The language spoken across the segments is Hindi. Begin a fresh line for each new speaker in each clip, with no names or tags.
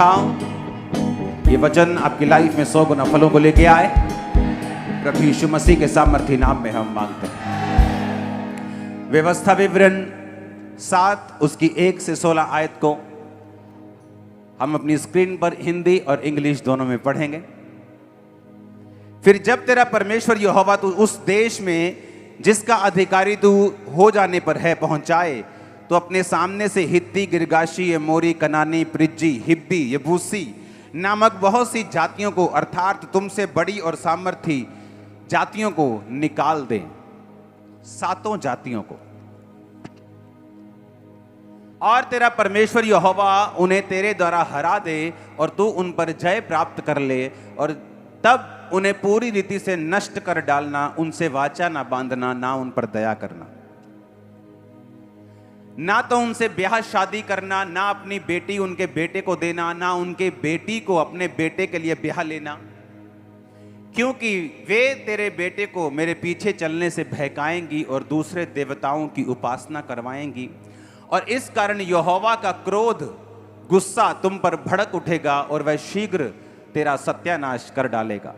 उठाओ। ये वचन आपकी लाइफ में 100 गुना फलों को लेके आए। प्रभु यीशु मसीह के सामर्थी नाम में हम मांगते हैं। व्यवस्था विवरण 7 उसकी 1 से 16 आयत को हम अपनी स्क्रीन पर हिंदी और इंग्लिश दोनों में पढ़ेंगे। फिर जब तेरा परमेश्वर यहोवा तू उस देश में जिसका अधिकारी तू हो जाने पर है पहुंचाए, तो अपने सामने से हित्ती, गिरगाशी, एमोरी, कनानी, परिज्जी, हिब्बी, यबूसी नामक बहुत सी जातियों को, अर्थात तुमसे बड़ी और सामर्थी जातियों को निकाल दे। 7 जातियों को। और तेरा परमेश्वर यहोवा उन्हें तेरे द्वारा हरा दे और तू उन पर जय प्राप्त कर ले, और तब उन्हें पूरी रीति से नष्ट कर डालना, उनसे वाचा ना बांधना, ना उन पर दया करना, ना तो उनसे ब्याह शादी करना, ना अपनी बेटी उनके बेटे को देना, ना उनके बेटी को अपने बेटे के लिए ब्याह लेना, क्योंकि वे तेरे बेटे को मेरे पीछे चलने से बहकाएंगी और दूसरे देवताओं की उपासना करवाएंगी, और इस कारण यहोवा का क्रोध, गुस्सा तुम पर भड़क उठेगा और वह शीघ्र तेरा सत्यानाश कर डालेगा।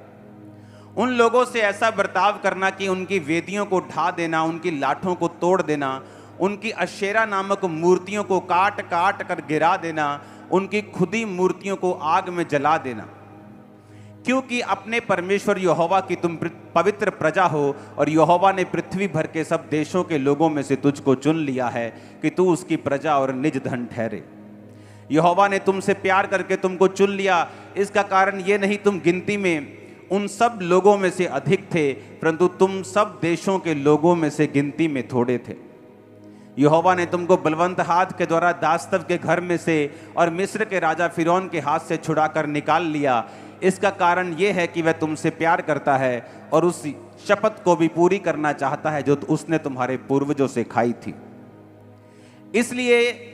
उन लोगों से ऐसा बर्ताव करना कि उनकी वेदियों को ढा देना, उनकी लाठों को तोड़ देना, उनकी अशेरा नामक मूर्तियों को काट काट कर गिरा देना, उनकी खुदी मूर्तियों को आग में जला देना, क्योंकि अपने परमेश्वर यहोवा की तुम पवित्र प्रजा हो, और यहोवा ने पृथ्वी भर के सब देशों के लोगों में से तुझको चुन लिया है कि तू उसकी प्रजा और निज धन ठहरे। यहोवा ने तुमसे प्यार करके तुमको चुन लिया। इसका कारण ये नहीं तुम गिनती में उन सब लोगों में से अधिक थे, परंतु तुम सब देशों के लोगों में से गिनती में थोड़े थे। यहोवा ने तुमको बलवंत हाथ के द्वारा दास्तव के घर में से और मिस्र के राजा फिरौन के हाथ से छुड़ाकर निकाल लिया। इसका कारण यह है कि वह तुमसे प्यार करता है और उस शपथ को भी पूरी करना चाहता है जो उसने तुम्हारे पूर्वजों से खाई थी। इसलिए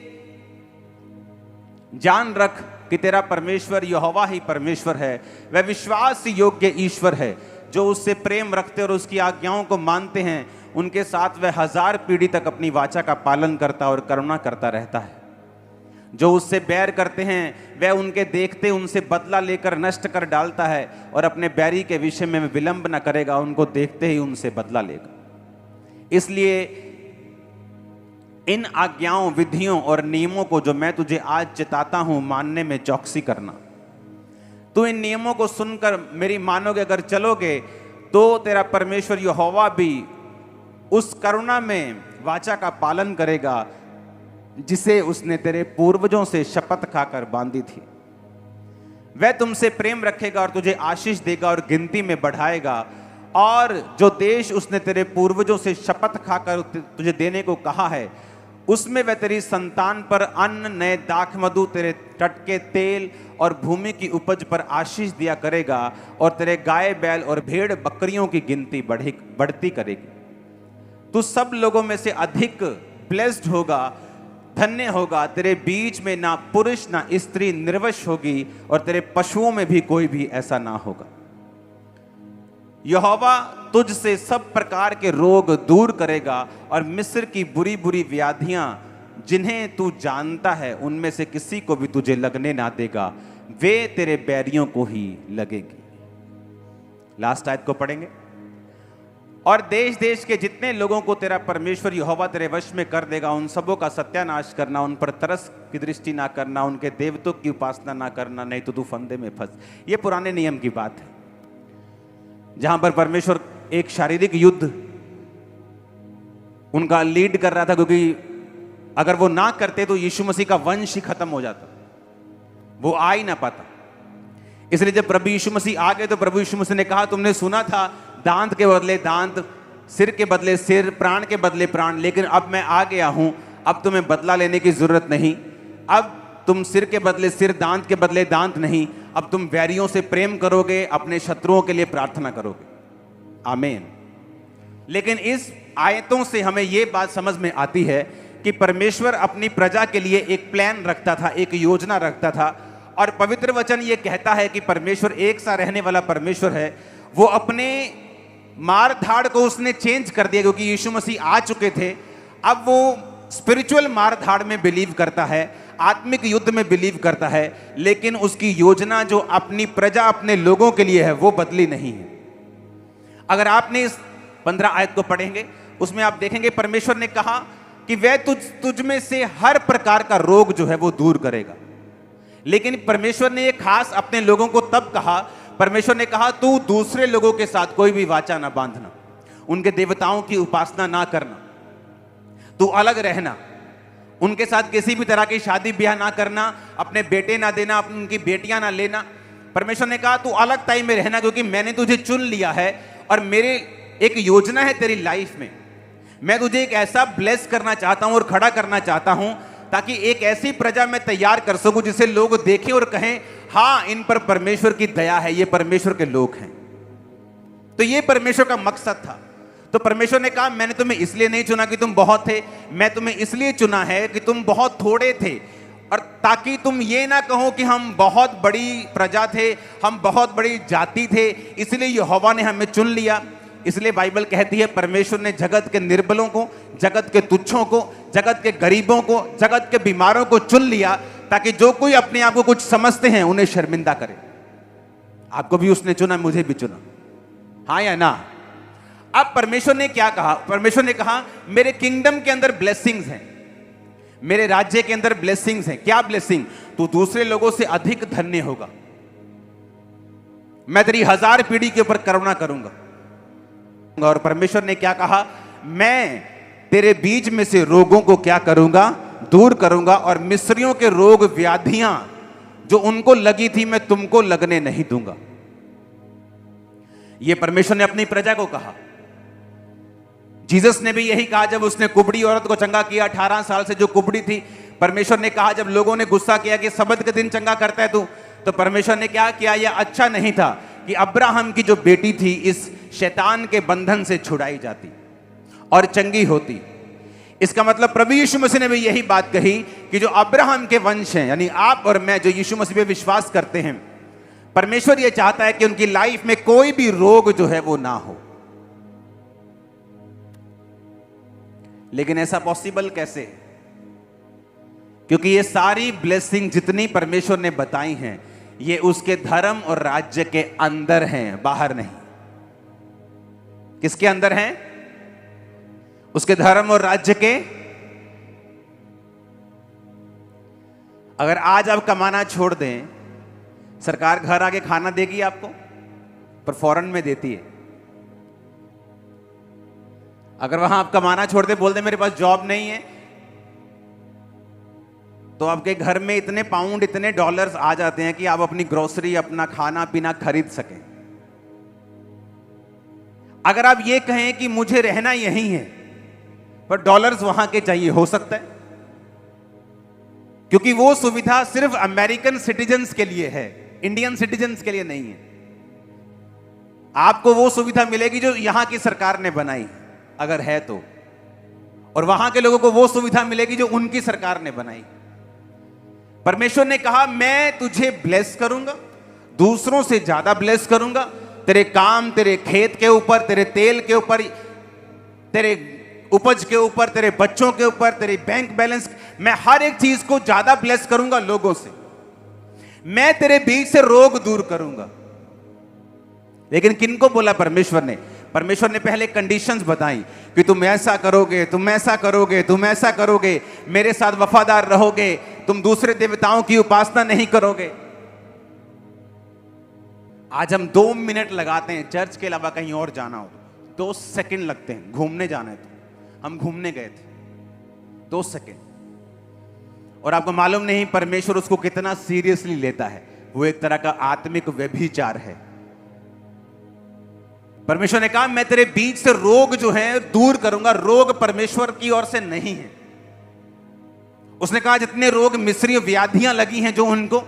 जान रख कि तेरा परमेश्वर यहोवा ही परमेश्वर है। वह विश्वास योग्य ईश्वर है, जो उससे प्रेम रखते और उसकी आज्ञाओं को मानते हैं। उनके साथ वह 1000 पीढ़ी तक अपनी वाचा का पालन करता और करुणा करता रहता है। जो उससे बैर करते हैं वह उनके देखते उनसे बदला लेकर नष्ट कर डालता है, और अपने बैरी के विषय में विलंब न करेगा, उनको देखते ही उनसे बदला लेगा। इसलिए इन आज्ञाओं, विधियों और नियमों को जो मैं तुझे आज चिताता हूं, मानने में चौकसी करना। तू इन नियमों को सुनकर मेरी मानोगे, अगर चलोगे, तो तेरा परमेश्वर यहोवा भी उस करुणा में वाचा का पालन करेगा जिसे उसने तेरे पूर्वजों से शपथ खाकर बांधी थी। वह तुमसे प्रेम रखेगा और तुझे आशीष देगा और गिनती में बढ़ाएगा, और जो देश उसने तेरे पूर्वजों से शपथ खाकर तुझे देने को कहा है, उसमें वह तेरी संतान पर अन्न, नए दाख मधु, तेरे टटके तेल और भूमि की उपज पर आशीष दिया करेगा, और तेरे गाय बैल और भेड़ बकरियों की गिनती बढ़ती करेगी। तू सब लोगों में से अधिक ब्लेस्ड होगा, धन्य होगा। तेरे बीच में ना पुरुष ना स्त्री निर्वश होगी, और तेरे पशुओं में भी कोई भी ऐसा ना होगा। यहोवा तुझसे सब प्रकार के रोग दूर करेगा, और मिस्र की बुरी बुरी व्याधियां जिन्हें तू जानता है उनमें से किसी को भी तुझे लगने ना देगा, वे तेरे बैरियों को ही लगेगी। लास्ट आयत को पढ़ेंगे। और देश देश के जितने लोगों को तेरा परमेश्वर यहोवा तेरे वश में कर देगा, उन सबों का सत्यानाश करना, उन पर तरस की दृष्टि ना करना, उनके देवतों की उपासना ना करना, नहीं तो तू फंदे में फंस। ये पुराने नियम की बात है, जहां पर परमेश्वर एक शारीरिक युद्ध उनका लीड कर रहा था, क्योंकि अगर वो ना करते तो यीशु मसीह का वंश ही खत्म हो जाता, वो आ ही ना पाता। इसलिए जब प्रभु यीशु मसीह आ गए तो प्रभु यीशु मसीह ने कहा, तुमने सुना था दांत के बदले दांत, सिर के बदले सिर, प्राण के बदले प्राण, लेकिन अब मैं आ गया हूं, अब तुम्हें बदला लेने की जरूरत नहीं। अब तुम सिर के बदले सिर, दांत के बदले दांत नहीं, अब तुम वैरियों से प्रेम करोगे, अपने शत्रुओं के लिए प्रार्थना करोगे। आमीन। लेकिन इस आयतों से हमें यह बात समझ में आती है कि परमेश्वर अपनी प्रजा के लिए एक प्लान रखता था, एक योजना रखता था, और पवित्र वचन ये कहता है कि परमेश्वर एक सा रहने वाला परमेश्वर है। वो अपने मार धाड़ को उसने चेंज कर दिया, क्योंकि यीशु मसीह आ चुके थे। अब वो स्पिरिचुअल मार धाड़ में बिलीव करता है। आत्मिक युद्ध में बिलीव करता है, लेकिन उसकी योजना जो अपनी प्रजा, अपने लोगों के लिए है, वो बदली नहीं है। अगर आपने इस 15 आयत को पढ़ेंगे, उसमें आप देखेंगे परमेश्वर ने कहा कि वह तुझ में से हर प्रकार का रोग जो है वो दूर करेगा। लेकिन परमेश्वर ने एक खास अपने लोगों को तब कहा, परमेश्वर ने कहा तू दूसरे लोगों के साथ कोई भी वाचा ना बांधना, उनके देवताओं की उपासना ना करना, तू अलग रहना, उनके साथ किसी भी तरह की शादी ब्याह ना करना, अपने बेटे ना देना, उनकी बेटियां ना लेना। परमेश्वर ने कहा तू अलग टाइम में रहना, क्योंकि मैंने तुझे चुन लिया है और मेरे एक योजना है तेरी लाइफ में। मैं तुझे एक ऐसा ब्लेस करना चाहता हूं और खड़ा करना चाहता हूं ताकि एक ऐसी प्रजा मैं तैयार कर सकूं जिसे लोग देखें और कहें हां, इन पर परमेश्वर की दया है, ये परमेश्वर के लोग हैं। तो ये परमेश्वर का मकसद था। तो परमेश्वर ने कहा मैंने तुम्हें इसलिए नहीं चुना कि तुम बहुत थे, मैं तुम्हें इसलिए चुना है कि तुम बहुत थोड़े थे, और ताकि तुम ये ना कहो कि हम बहुत बड़ी प्रजा थे, हम बहुत बड़ी जाति थे, इसलिए यहोवा ने हमें चुन लिया। इसलिए बाइबल कहती है परमेश्वर ने जगत के निर्बलों को, जगत के तुच्छों को, जगत के गरीबों को, जगत के बीमारों को चुन लिया ताकि जो कोई अपने आप को कुछ समझते हैं उन्हें शर्मिंदा करे। आपको भी उसने चुना, मुझे भी चुना, हाँ या ना? अब परमेश्वर ने क्या कहा? परमेश्वर ने कहा मेरे किंगडम के अंदर ब्लेसिंग्स हैं, मेरे राज्य के अंदर ब्लेसिंग्स हैं। क्या ब्लेसिंग? तू दूसरे लोगों से अधिक धन्य होगा, मैं तेरी 1000 पीढ़ी के ऊपर करुणा करूंगा। और परमेश्वर ने क्या कहा? मैं तेरे बीच में से रोगों को क्या करूंगा? दूर करूंगा, और मिस्रियों के रोग व्याधियां जो उनको लगी थी मैं तुमको लगने नहीं दूंगा। यह परमेश्वर ने अपनी प्रजा को कहा। जीसस ने भी यही कहा जब उसने कुबड़ी औरत को चंगा किया, 18 साल से जो कुबड़ी थी। परमेश्वर ने कहा जब लोगों ने गुस्सा किया कि सबत के दिन चंगा करता है तू, तो परमेश्वर ने क्या किया? यह अच्छा नहीं था कि अब्राहम की जो बेटी थी इस शैतान के बंधन से छुड़ाई जाती और चंगी होती। इसका मतलब प्रभु यीशु मसीह ने भी यही बात कही कि जो अब्राहम के वंश हैं, यानी आप और मैं जो यीशु मसीह पे विश्वास करते हैं, परमेश्वर यह चाहता है कि उनकी लाइफ में कोई भी रोग जो है वो ना हो। लेकिन ऐसा पॉसिबल कैसे? क्योंकि ये सारी ब्लेसिंग जितनी परमेश्वर ने बताई हैं ये उसके धर्म और राज्य के अंदर हैं, बाहर नहीं। किसके अंदर हैं? उसके धर्म और राज्य के। अगर आज आप कमाना छोड़ दें, सरकार घर आके खाना देगी आपको, पर फौरन में देती है। अगर वहां आप कमाना छोड़ दे, बोल दे मेरे पास जॉब नहीं है, तो आपके घर में इतने पाउंड, इतने डॉलर्स आ जाते हैं कि आप अपनी ग्रोसरी, अपना खाना पीना खरीद सकें। अगर आप ये कहें कि मुझे रहना यहीं है पर डॉलर्स वहां के चाहिए, हो सकता है, क्योंकि वो सुविधा सिर्फ अमेरिकन सिटीजन्स के लिए है, इंडियन सिटीजन्स के लिए नहीं है। आपको वो सुविधा मिलेगी जो यहां की सरकार ने बनाई, अगर है तो, और वहां के लोगों को वो सुविधा मिलेगी जो उनकी सरकार ने बनाई। परमेश्वर ने कहा मैं तुझे ब्लेस करूंगा, दूसरों से ज्यादा ब्लेस करूंगा, तेरे काम, तेरे खेत के ऊपर, तेरे तेल के ऊपर, तेरे उपज के ऊपर, तेरे बच्चों के ऊपर, तेरे बैंक बैलेंस, मैं हर एक चीज को ज्यादा ब्लेस करूंगा लोगों से। मैं तेरे बीच से रोग दूर करूंगा। लेकिन किनको बोला परमेश्वर ने? परमेश्वर ने पहले कंडीशंस बताई कि तुम ऐसा करोगे, तुम ऐसा करोगे, तुम ऐसा करोगे, मेरे साथ वफादार रहोगे, तुम दूसरे देवताओं की उपासना नहीं करोगे। आज हम 2 मिनट लगाते हैं चर्च के अलावा कहीं और जाना हो, 2 सेकंड लगते हैं। घूमने जाना है तो हम घूमने गए थे, 2 सेकंड, और आपको मालूम नहीं परमेश्वर उसको कितना सीरियसली लेता है। वो एक तरह का आत्मिक व्यभिचार है। परमेश्वर ने कहा मैं तेरे बीच से रोग जो है दूर करूंगा। रोग परमेश्वर की ओर से नहीं है। उसने कहा जितने रोग, मिस्री व्याधियां लगी हैं जो उनको,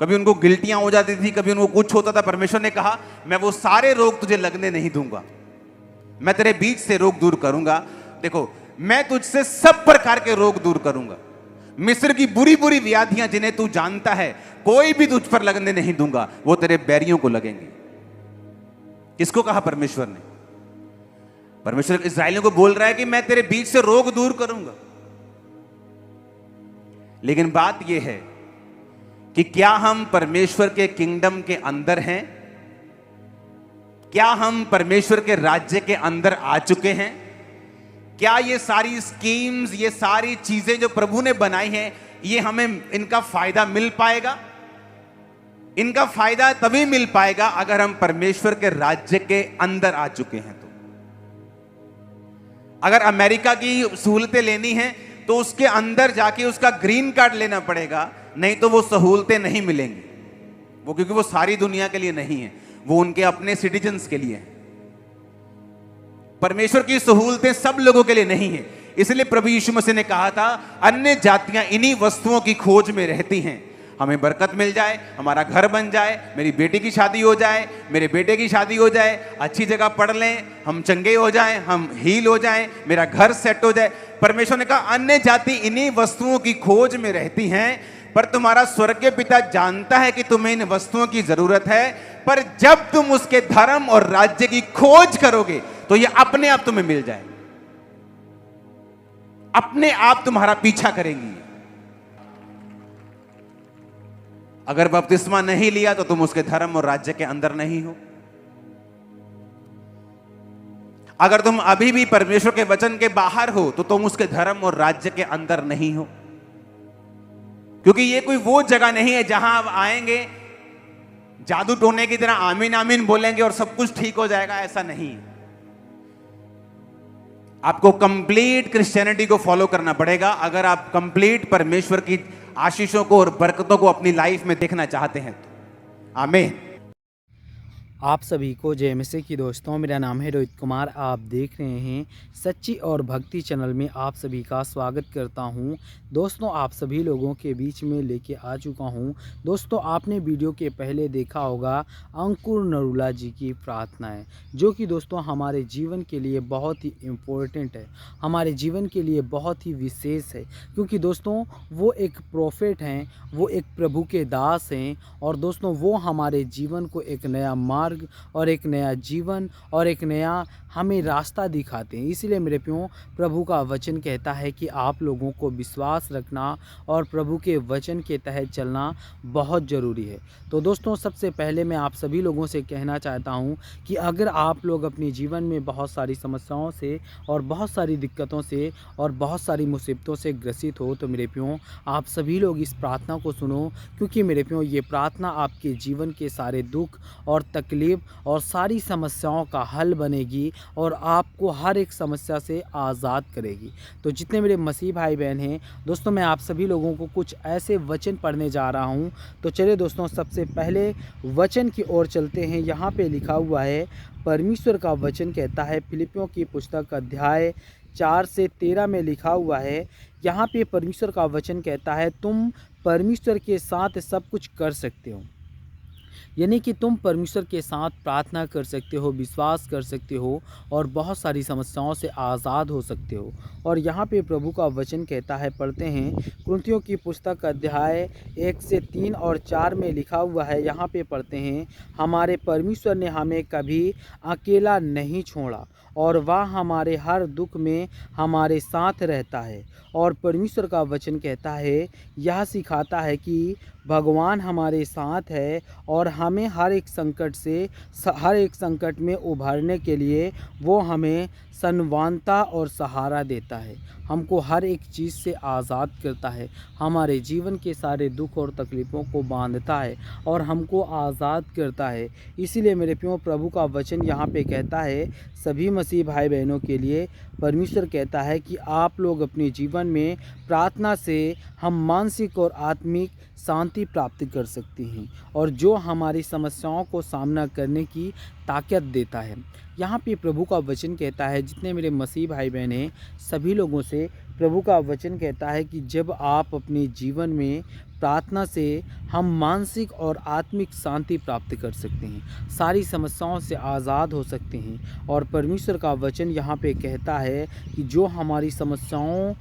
कभी उनको गिल्टियां हो जाती थी, कभी उनको कुछ होता था, परमेश्वर ने कहा मैं वो सारे रोग तुझे लगने नहीं दूंगा, मैं तेरे बीच से रोग दूर करूंगा। देखो, मैं तुझसे सब प्रकार के रोग दूर करूंगा। मिस्र की बुरी बुरी व्याधियां जिन्हें तू जानता है, कोई भी तुझ पर लगने नहीं दूंगा, वो तेरे बैरियों को लगेंगे। किसको कहा परमेश्वर ने? परमेश्वर इस्राएलियों को बोल रहा है कि मैं तेरे बीच से रोग दूर करूंगा। लेकिन बात यह है कि क्या हम परमेश्वर के किंगडम के अंदर हैं? क्या हम परमेश्वर के राज्य के अंदर आ चुके हैं? क्या ये सारी स्कीम्स, ये सारी चीजें जो प्रभु ने बनाई हैं, ये हमें इनका फायदा मिल पाएगा? इनका फायदा तभी मिल पाएगा अगर हम परमेश्वर के राज्य के अंदर आ चुके हैं। तो अगर अमेरिका की सहूलतें लेनी है तो उसके अंदर जाके उसका ग्रीन कार्ड लेना पड़ेगा, नहीं तो वो सहूलतें नहीं मिलेंगी। वो क्योंकि वो सारी दुनिया के लिए नहीं है, वो उनके अपने सिटीजन्स के लिए है। परमेश्वर की सहूलतें सब लोगों के लिए नहीं है। इसलिए प्रभु यीशु मसीह ने कहा था, अन्य जातियां इन्हीं वस्तुओं की खोज में रहती हैं। हमें बरकत मिल जाए, हमारा घर बन जाए, मेरी बेटी की शादी हो जाए, मेरे बेटे की शादी हो जाए, अच्छी जगह पढ़ लें, हम चंगे हो जाएं, हम हील हो जाएं, मेरा घर सेट हो जाए। परमेश्वर ने कहा, अन्य जाति इन्हीं वस्तुओं की खोज में रहती हैं, पर तुम्हारा स्वर्गीय पिता जानता है कि तुम्हें इन वस्तुओं की जरूरत है। पर जब तुम उसके धर्म और राज्य की खोज करोगे तो ये अपने आप तुम्हें मिल जाए, अपने आप तुम्हारा पीछा करेंगी। अगर बपतिस्मा नहीं लिया तो तुम उसके धर्म और राज्य के अंदर नहीं हो। अगर तुम अभी भी परमेश्वर के वचन के बाहर हो तो तुम उसके धर्म और राज्य के अंदर नहीं हो। क्योंकि ये कोई वो जगह नहीं है जहां आप आएंगे, जादू टोने की तरह आमीन आमीन बोलेंगे और सब कुछ ठीक हो जाएगा। ऐसा नहीं है। आपको कंप्लीट क्रिश्चियनिटी को फॉलो करना पड़ेगा अगर आप कंप्लीट परमेश्वर की आशीषों को और बरकतों को अपनी लाइफ में देखना चाहते हैं तो। आमीन।
आप सभी को जय मसीह की दोस्तों, मेरा नाम है रोहित कुमार। आप देख रहे हैं सच्ची और भक्ति चैनल में आप सभी का स्वागत करता हूं। दोस्तों, आप सभी लोगों के बीच में लेके आ चुका हूं। दोस्तों, आपने वीडियो के पहले देखा होगा अंकुर नरूला जी की प्रार्थनाएं, जो कि दोस्तों हमारे जीवन के लिए बहुत ही इम्पोर्टेंट है, हमारे जीवन के लिए बहुत ही विशेष है। क्योंकि दोस्तों वो एक प्रोफेट हैं, वो एक प्रभु के दास हैं, और दोस्तों वो हमारे जीवन को एक नया मार्ग और एक नया जीवन और एक नया हमें रास्ता दिखाते हैं। इसलिए मेरे प्रियो, प्रभु का वचन कहता है कि आप लोगों को विश्वास रखना और प्रभु के वचन के तहत चलना बहुत ज़रूरी है। तो दोस्तों, सबसे पहले मैं आप सभी लोगों से कहना चाहता हूं कि अगर आप लोग अपने जीवन में बहुत सारी समस्याओं से और बहुत सारी दिक्कतों से और बहुत सारी मुसीबतों से ग्रसित हो तो मेरे प्रियो, आप सभी लोग इस प्रार्थना को सुनो। क्योंकि मेरे प्रियो, ये प्रार्थना आपके जीवन के सारे दुख और तकलीफ और सारी समस्याओं का हल बनेगी और आपको हर एक समस्या से आज़ाद करेगी। तो जितने मेरे मसीह भाई बहन हैं दोस्तों, मैं आप सभी लोगों को कुछ ऐसे वचन पढ़ने जा रहा हूं। तो चलिए दोस्तों, सबसे पहले वचन की ओर चलते हैं। यहाँ पे लिखा हुआ है, परमेश्वर का वचन कहता है, फिलिपियों की पुस्तक अध्याय 4 से 13 में लिखा हुआ है। यहाँ पे परमेश्वर का वचन कहता है, तुम परमेश्वर के साथ सब कुछ कर सकते हो। यानी कि तुम परमेश्वर के साथ प्रार्थना कर सकते हो, विश्वास कर सकते हो और बहुत सारी समस्याओं से आज़ाद हो सकते हो। और यहाँ पे प्रभु का वचन कहता है, पढ़ते हैं, कुरिन्थियों की पुस्तक अध्याय 1 से 3 और 4 में लिखा हुआ है। यहाँ पे पढ़ते हैं, हमारे परमेश्वर ने हमें कभी अकेला नहीं छोड़ा और वह हमारे हर दुख में हमारे साथ रहता है। और परमेश्वर का वचन कहता है, यह सिखाता है कि भगवान हमारे साथ है और हमें हर एक संकट में उभरने के लिए वो हमें संवानता और सहारा देता है, हमको हर एक चीज़ से आज़ाद करता है, हमारे जीवन के सारे दुख और तकलीफ़ों को बांधता है और हमको आज़ाद करता है। इसीलिए मेरे प्रियो, प्रभु का वचन यहाँ पे कहता है सभी मसीह भाई बहनों के लिए, परमेश्वर कहता है कि आप लोग अपने जीवन में प्रार्थना से हम मानसिक और आत्मिक शांति प्राप्त कर सकते हैं और जो हमारी समस्याओं को सामना करने की ताकत देता है। यहाँ पे प्रभु का वचन कहता है, जितने मेरे मसीह भाई बहन हैं सभी लोगों से प्रभु का वचन कहता है कि जब आप अपने जीवन में प्रार्थना से हम मानसिक और आत्मिक शांति प्राप्त कर सकते हैं, सारी समस्याओं से आज़ाद हो सकते हैं। और परमेश्वर का वचन यहाँ पे कहता है कि जो हमारी समस्याओं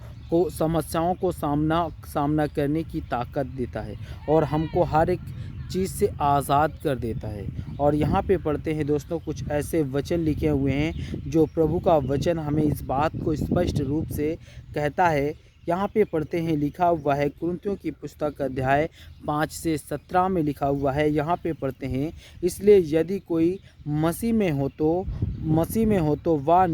को सामना करने की ताकत देता है और हमको हर एक चीज़ से आज़ाद कर देता है। और यहाँ पे पढ़ते हैं दोस्तों, कुछ ऐसे वचन लिखे हुए हैं जो प्रभु का वचन हमें इस बात को स्पष्ट रूप से कहता है। यहाँ पे पढ़ते हैं, लिखा हुआ है कुरिन्थियों की पुस्तक अध्याय 5 से 17 में लिखा हुआ है। यहाँ पे पढ़ते हैं, इसलिए यदि कोई मसीह में हो तो वह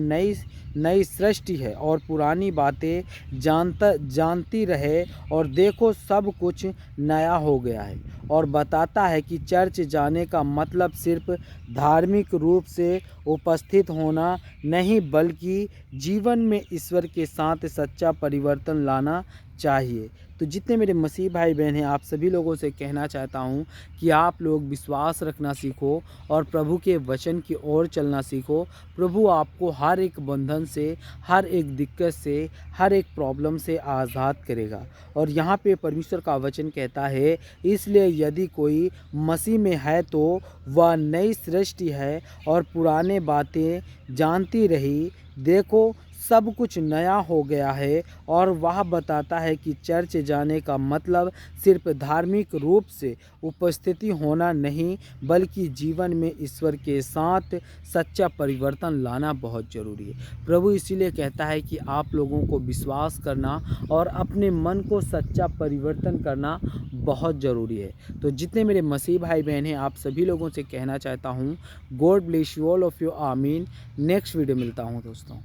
नई सृष्टि है और पुरानी बातें जानती रहे और देखो सब कुछ नया हो गया है। और बताता है कि चर्च जाने का मतलब सिर्फ धार्मिक रूप से उपस्थित होना नहीं, बल्कि जीवन में ईश्वर के साथ सच्चा परिवर्तन लाना चाहिए। तो जितने मेरे मसीह भाई बहन हैं, आप सभी लोगों से कहना चाहता हूं कि आप लोग विश्वास रखना सीखो और प्रभु के वचन की ओर चलना सीखो। प्रभु आपको हर एक बंधन से, हर एक दिक्कत से, हर एक प्रॉब्लम से आज़ाद करेगा। और यहाँ पे परमेश्वर का वचन कहता है, इसलिए यदि कोई मसीह में है तो वह नई सृष्टि है और पुराने बातें जानती रही, देखो सब कुछ नया हो गया है। और वह बताता है कि चर्च जाने का मतलब सिर्फ धार्मिक रूप से उपस्थिति होना नहीं, बल्कि जीवन में ईश्वर के साथ सच्चा परिवर्तन लाना बहुत ज़रूरी है। प्रभु इसीलिए कहता है कि आप लोगों को विश्वास करना और अपने मन को सच्चा परिवर्तन करना बहुत ज़रूरी है। तो जितने मेरे मसीह भाई बहन हैं, आप सभी लोगों से कहना चाहता हूँ, God bless you all of you, आमीन। नेक्स्ट वीडियो मिलता हूँ दोस्तों।